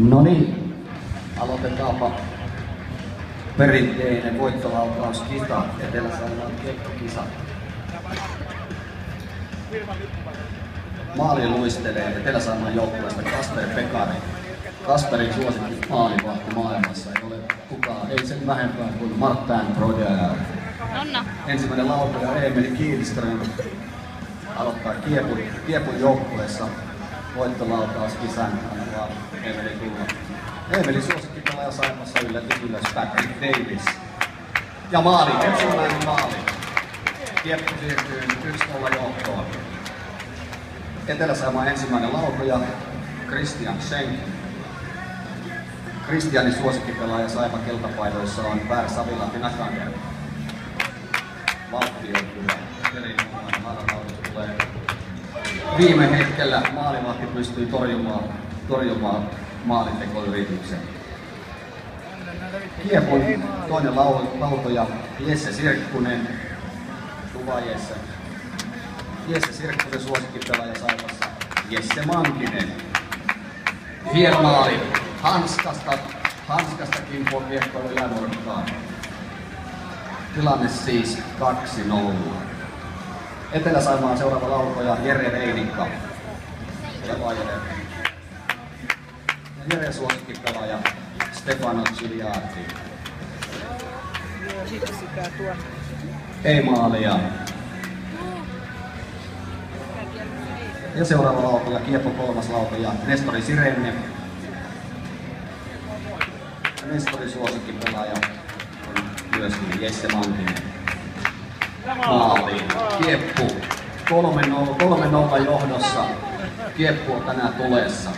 No niin, aloitetaanpa perinteinen voittolaukauskisa, Etelä-Saimaan kiekkokisa. Maali luistelee Etelä-Saimaan joukkueesta Kasper Pekari. Kasperin suosikki maalivahti maailmassa ei ole kukaan, ei sen vähempää kuin Martin Brodeur. Ensimmäinen laukaja Emeli Kihlström aloittaa Kiepun joukkueessa voittolaukauskisan. Emeli tulla. Emeli suosikkipelaaja Saimassa ylös Patrick Davis. Ja maali, ensimmäinen maali. Kieppu siirtyy 1-0 johtoon. Etelä-Saimaan ensimmäinen laukaja Christian Schenk. Christianin suosikkipelaaja Saima keltapaidoissa on Per Savilahti Nakander. Vauhti on kyllä erinomainen harrautus tulee. Viime hetkellä maalivahti pystyy torjumaan maalintekoyrityksen. Kiepun toinen lautoja Jesse Sirkkunen. Kuva Jesse. Jesse Sirkkusen suosikkipelaaja Saimassa Jesse Mankinen. Hieno maali. Hanskasta kimpoo kiekkoille ylänurkkaan. Tilanne siis 2-0. Etelä-Saimaan seuraava laukoja Jere Reinikka. Jere suosikkipelaaja Stefano Gigliatti. Ei maalia. Ja seuraava laukoja Kieppo kolmas laukoja Nestori Sirenne. Nestori suosikkipelaaja on myöskin Jesse Mankinen. Maali. Kieppu 3-0 johdossa. Kieppu on tänään tulessa.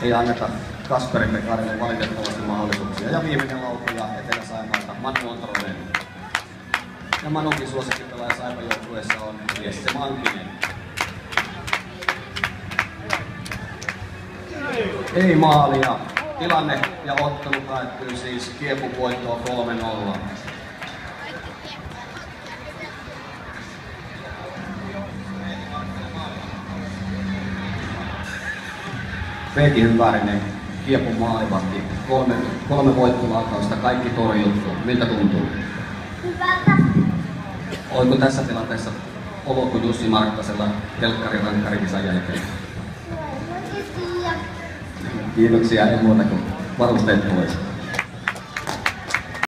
Ei anneta Kasperin Pekarille valitettavasti mahdollisuuksia. Ja viimeinen laukaja Etelä-Saimaalta Manu Ontronen. Ja Manukin suosikkipelaaja Saiman joukkueessa on Jesse Mankinen. Ei maalia. Tilanne ja ottelu päättyy siis Kiepun voittoon 3-0. Veeti Hyvärinen, Kiepun maalivahti, kolme voittolaukausta, kaikki torjuttu. Miltä tuntuu? Hyvältä. Oliko tässä tilanteessa olo kuin Jussi Markkasella telkkari-rankkarikisan jälkeen? Kiitoksia, ei muuta kuin varusteet pois.